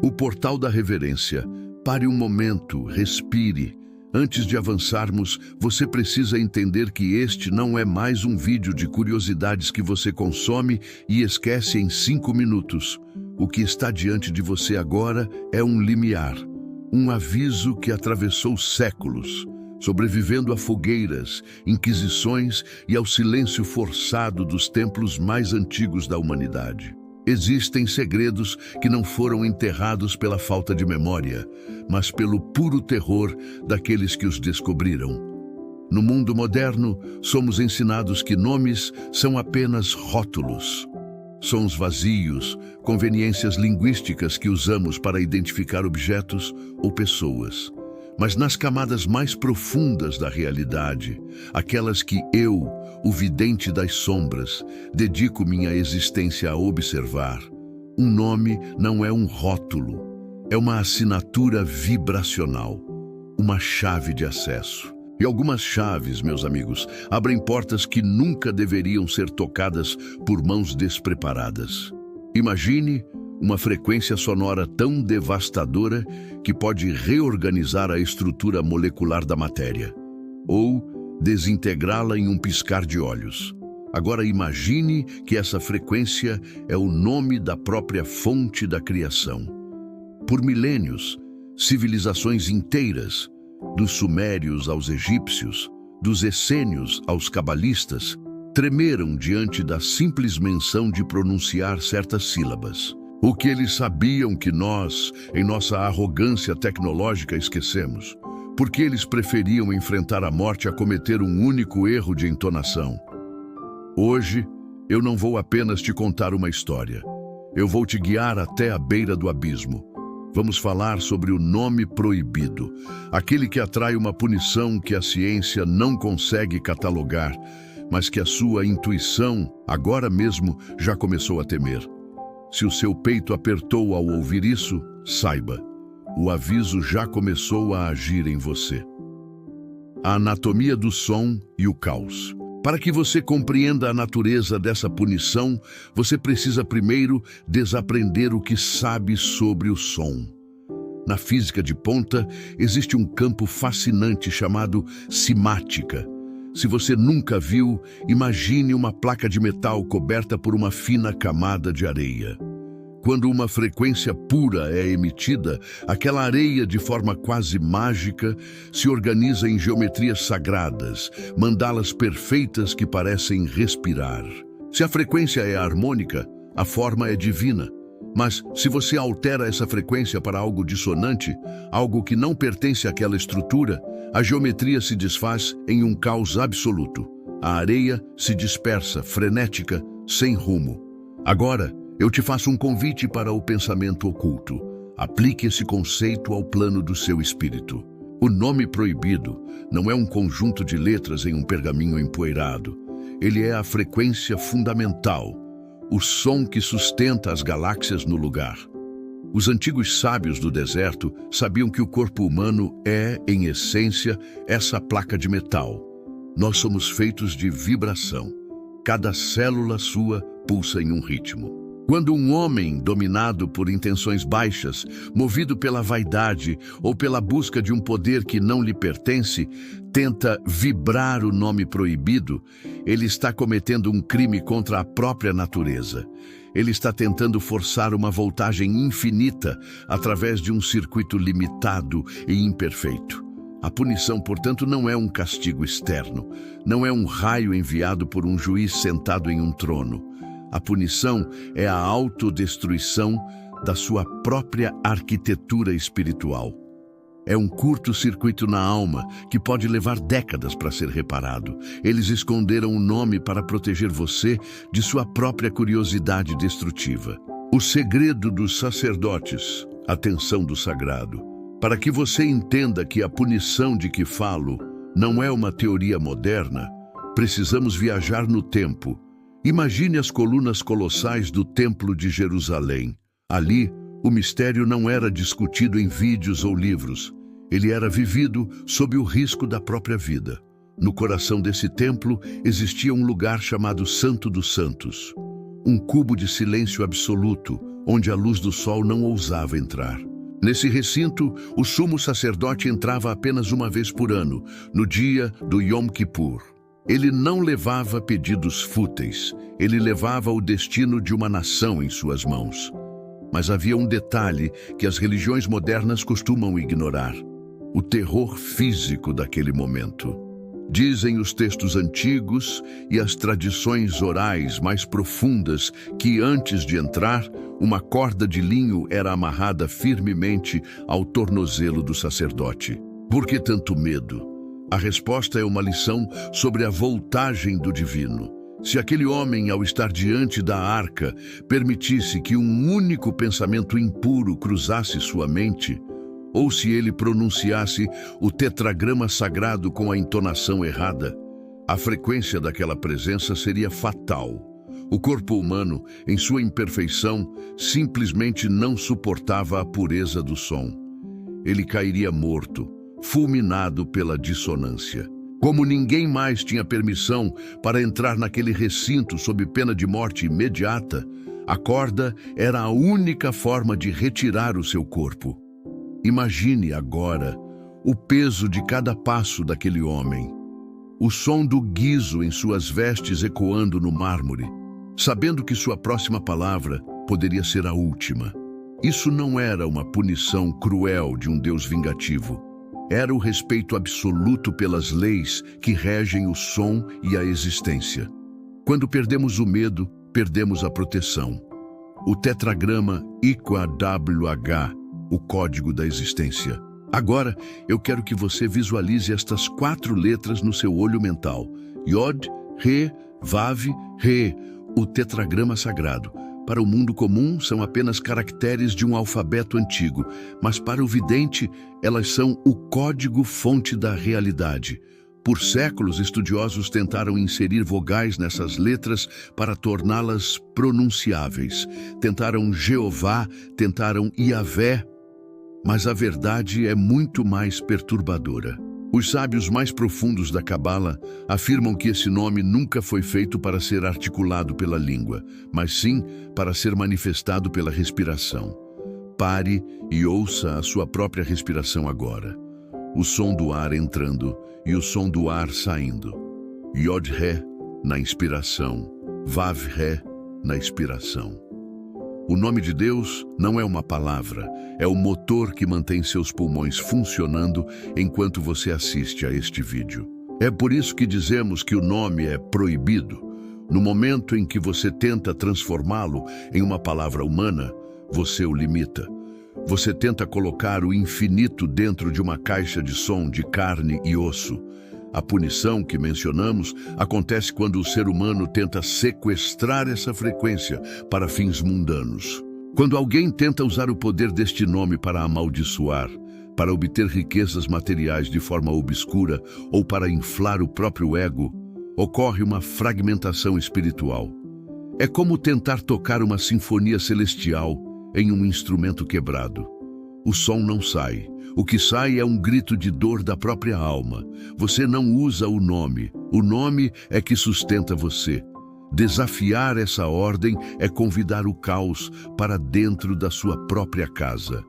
O portal da reverência. Pare um momento, respire. Antes de avançarmos, você precisa entender que este não é mais um vídeo de curiosidades que você consome e esquece em 5 minutos. O que está diante de você agora é um limiar, um aviso que atravessou séculos, sobrevivendo a fogueiras, inquisições e ao silêncio forçado dos templos mais antigos da humanidade. Existem segredos que não foram enterrados pela falta de memória, mas pelo puro terror daqueles que os descobriram. No mundo moderno, somos ensinados que nomes são apenas rótulos. Sons vazios, conveniências linguísticas que usamos para identificar objetos ou pessoas. Mas nas camadas mais profundas da realidade, aquelas que eu, o vidente das sombras, dedico minha existência a observar, um nome não é um rótulo, é uma assinatura vibracional, uma chave de acesso. E algumas chaves, meus amigos, abrem portas que nunca deveriam ser tocadas por mãos despreparadas. Imagine uma frequência sonora tão devastadora que pode reorganizar a estrutura molecular da matéria, ou desintegrá-la em um piscar de olhos. Agora imagine que essa frequência é o nome da própria fonte da criação. Por milênios, civilizações inteiras, dos sumérios aos egípcios, dos essênios aos cabalistas, tremeram diante da simples menção de pronunciar certas sílabas. O que eles sabiam que nós, em nossa arrogância tecnológica, esquecemos? Porque eles preferiam enfrentar a morte a cometer um único erro de entonação. Hoje, eu não vou apenas te contar uma história. Eu vou te guiar até a beira do abismo. Vamos falar sobre o nome proibido, aquele que atrai uma punição que a ciência não consegue catalogar, mas que a sua intuição, agora mesmo, já começou a temer. Se o seu peito apertou ao ouvir isso, saiba, o aviso já começou a agir em você. A anatomia do som e o caos. Para que você compreenda a natureza dessa punição, você precisa primeiro desaprender o que sabe sobre o som. Na física de ponta, existe um campo fascinante chamado cimática. Se você nunca viu, imagine uma placa de metal coberta por uma fina camada de areia. Quando uma frequência pura é emitida, aquela areia, de forma quase mágica, se organiza em geometrias sagradas, mandalas perfeitas que parecem respirar. Se a frequência é harmônica, a forma é divina. Mas, se você altera essa frequência para algo dissonante, algo que não pertence àquela estrutura, a geometria se desfaz em um caos absoluto. A areia se dispersa, frenética, sem rumo. Agora, eu te faço um convite para o pensamento oculto. Aplique esse conceito ao plano do seu espírito. O nome proibido não é um conjunto de letras em um pergaminho empoeirado. Ele é a frequência fundamental, o som que sustenta as galáxias no lugar. Os antigos sábios do deserto sabiam que o corpo humano é, em essência, essa placa de metal. Nós somos feitos de vibração. Cada célula sua pulsa em um ritmo. Quando um homem, dominado por intenções baixas, movido pela vaidade ou pela busca de um poder que não lhe pertence, tenta vibrar o nome proibido, ele está cometendo um crime contra a própria natureza. Ele está tentando forçar uma voltagem infinita através de um circuito limitado e imperfeito. A punição, portanto, não é um castigo externo, não é um raio enviado por um juiz sentado em um trono. A punição é a autodestruição da sua própria arquitetura espiritual. É um curto-circuito na alma que pode levar décadas para ser reparado. Eles esconderam o nome para proteger você de sua própria curiosidade destrutiva. O segredo dos sacerdotes, a tensão do sagrado. Para que você entenda que a punição de que falo não é uma teoria moderna, precisamos viajar no tempo. Imagine as colunas colossais do Templo de Jerusalém. Ali, o mistério não era discutido em vídeos ou livros. Ele era vivido sob o risco da própria vida. No coração desse templo existia um lugar chamado Santo dos Santos. Um cubo de silêncio absoluto, onde a luz do sol não ousava entrar. Nesse recinto, o sumo sacerdote entrava apenas uma vez por ano, no dia do Yom Kippur. Ele não levava pedidos fúteis, ele levava o destino de uma nação em suas mãos. Mas havia um detalhe que as religiões modernas costumam ignorar: o terror físico daquele momento. Dizem os textos antigos e as tradições orais mais profundas que, antes de entrar, uma corda de linho era amarrada firmemente ao tornozelo do sacerdote. Por que tanto medo? A resposta é uma lição sobre a voltagem do divino. Se aquele homem, ao estar diante da arca, permitisse que um único pensamento impuro cruzasse sua mente, ou se ele pronunciasse o tetragrama sagrado com a entonação errada, a frequência daquela presença seria fatal. O corpo humano, em sua imperfeição, simplesmente não suportava a pureza do som. Ele cairia morto, fulminado pela dissonância. Como ninguém mais tinha permissão para entrar naquele recinto sob pena de morte imediata, a corda era a única forma de retirar o seu corpo. Imagine agora o peso de cada passo daquele homem, o som do guizo em suas vestes ecoando no mármore, sabendo que sua próxima palavra poderia ser a última. Isso não era uma punição cruel de um Deus vingativo. Era o respeito absoluto pelas leis que regem o som e a existência. Quando perdemos o medo, perdemos a proteção. O tetragrama IQAWH, o código da existência. Agora, eu quero que você visualize estas 4 letras no seu olho mental. Yod, Re, Vav, Re, o tetragrama sagrado. Para o mundo comum, são apenas caracteres de um alfabeto antigo, mas para o vidente, elas são o código-fonte da realidade. Por séculos, estudiosos tentaram inserir vogais nessas letras para torná-las pronunciáveis. Tentaram Jeová, tentaram Iavé, mas a verdade é muito mais perturbadora. Os sábios mais profundos da Cabala afirmam que esse nome nunca foi feito para ser articulado pela língua, mas sim para ser manifestado pela respiração. Pare e ouça a sua própria respiração agora. O som do ar entrando e o som do ar saindo. Yod-Ré na inspiração, Vav-Ré na expiração. O nome de Deus não é uma palavra, é o motor que mantém seus pulmões funcionando enquanto você assiste a este vídeo. É por isso que dizemos que o nome é proibido. No momento em que você tenta transformá-lo em uma palavra humana, você o limita. Você tenta colocar o infinito dentro de uma caixa de som de carne e osso. A punição que mencionamos acontece quando o ser humano tenta sequestrar essa frequência para fins mundanos. Quando alguém tenta usar o poder deste nome para amaldiçoar, para obter riquezas materiais de forma obscura ou para inflar o próprio ego, ocorre uma fragmentação espiritual. É como tentar tocar uma sinfonia celestial em um instrumento quebrado. O som não sai. O que sai é um grito de dor da própria alma. Você não usa o nome é que sustenta você. Desafiar essa ordem é convidar o caos para dentro da sua própria casa.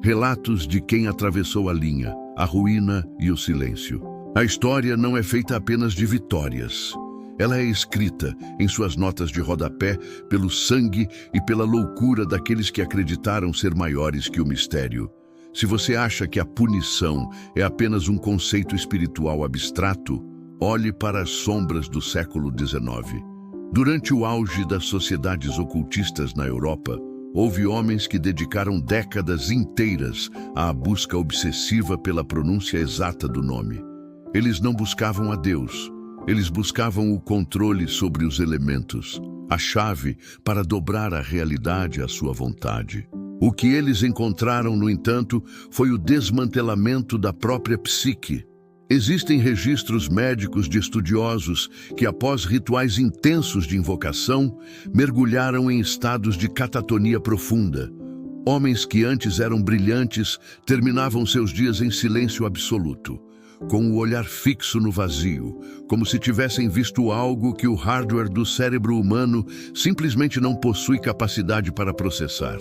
Relatos de quem atravessou a linha, a ruína e o silêncio. A história não é feita apenas de vitórias. Ela é escrita, em suas notas de rodapé, pelo sangue e pela loucura daqueles que acreditaram ser maiores que o mistério. Se você acha que a punição é apenas um conceito espiritual abstrato, olhe para as sombras do século XIX. Durante o auge das sociedades ocultistas na Europa, houve homens que dedicaram décadas inteiras à busca obsessiva pela pronúncia exata do nome. Eles não buscavam a Deus, eles buscavam o controle sobre os elementos, a chave para dobrar a realidade à sua vontade. O que eles encontraram, no entanto, foi o desmantelamento da própria psique. Existem registros médicos de estudiosos que, após rituais intensos de invocação, mergulharam em estados de catatonia profunda. Homens que antes eram brilhantes terminavam seus dias em silêncio absoluto. com o olhar fixo no vazio, como se tivessem visto algo que o hardware do cérebro humano simplesmente não possui capacidade para processar.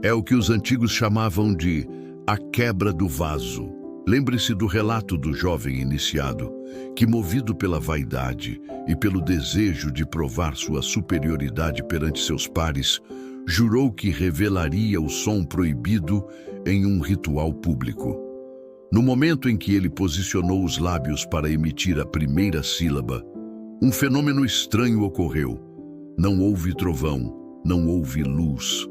É o que os antigos chamavam de a quebra do vaso. Lembre-se do relato do jovem iniciado, que, movido pela vaidade e pelo desejo de provar sua superioridade perante seus pares, jurou que revelaria o som proibido em um ritual público. No momento em que ele posicionou os lábios para emitir a primeira sílaba, um fenômeno estranho ocorreu. Não houve trovão, não houve luz.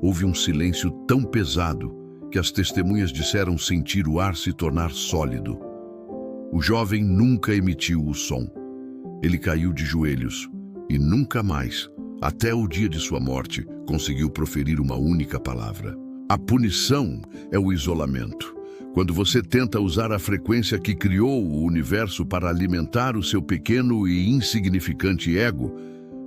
Houve um silêncio tão pesado que as testemunhas disseram sentir o ar se tornar sólido. O jovem nunca emitiu o som. Ele caiu de joelhos e nunca mais, até o dia de sua morte, conseguiu proferir uma única palavra. A punição é o isolamento. Quando você tenta usar a frequência que criou o universo para alimentar o seu pequeno e insignificante ego,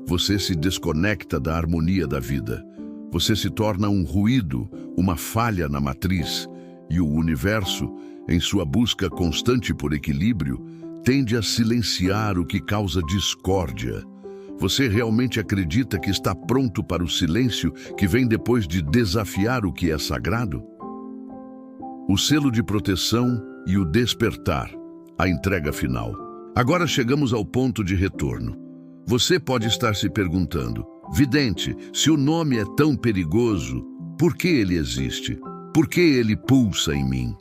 você se desconecta da harmonia da vida. Você se torna um ruído, uma falha na matriz, e o universo, em sua busca constante por equilíbrio, tende a silenciar o que causa discórdia. Você realmente acredita que está pronto para o silêncio que vem depois de desafiar o que é sagrado? O selo de proteção e o despertar, a entrega final. Agora chegamos ao ponto de retorno. Você pode estar se perguntando: vidente, se o nome é tão perigoso, por que ele existe? Por que ele pulsa em mim?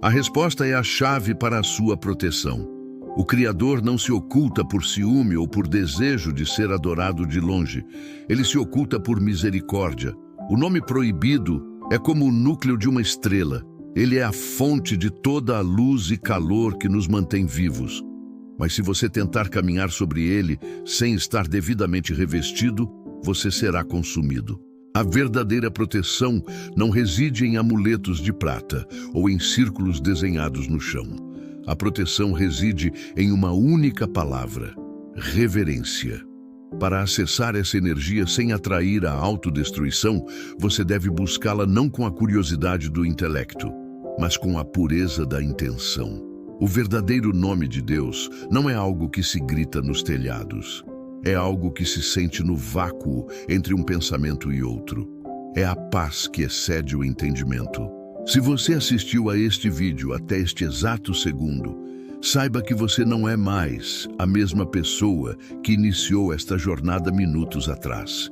A resposta é a chave para a sua proteção. O Criador não se oculta por ciúme ou por desejo de ser adorado de longe. Ele se oculta por misericórdia. O nome proibido é como o núcleo de uma estrela. Ele é a fonte de toda a luz e calor que nos mantém vivos. Mas se você tentar caminhar sobre ele sem estar devidamente revestido, você será consumido. A verdadeira proteção não reside em amuletos de prata ou em círculos desenhados no chão. A proteção reside em uma única palavra: reverência. Para acessar essa energia sem atrair a autodestruição, você deve buscá-la não com a curiosidade do intelecto, mas com a pureza da intenção. O verdadeiro nome de Deus não é algo que se grita nos telhados. É algo que se sente no vácuo entre um pensamento e outro. É a paz que excede o entendimento. Se você assistiu a este vídeo até este exato segundo, saiba que você não é mais a mesma pessoa que iniciou esta jornada minutos atrás.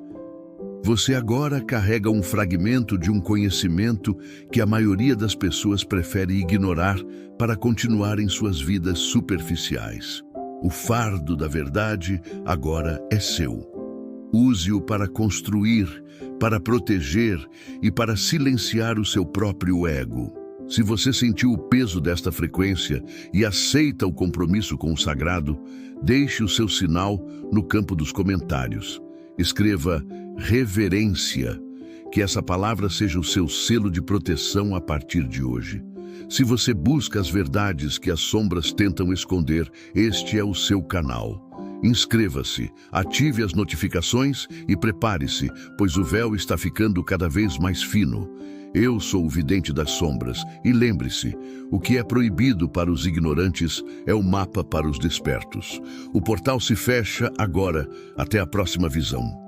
Você agora carrega um fragmento de um conhecimento que a maioria das pessoas prefere ignorar para continuar em suas vidas superficiais. O fardo da verdade agora é seu. Use-o para construir, para proteger e para silenciar o seu próprio ego. Se você sentiu o peso desta frequência e aceita o compromisso com o sagrado, deixe o seu sinal no campo dos comentários. Escreva reverência, que essa palavra seja o seu selo de proteção a partir de hoje. Se você busca as verdades que as sombras tentam esconder, este é o seu canal. Inscreva-se, ative as notificações e prepare-se, pois o véu está ficando cada vez mais fino. Eu sou o vidente das sombras, e lembre-se, o que é proibido para os ignorantes é o mapa para os despertos. O portal se fecha agora. Até a próxima visão.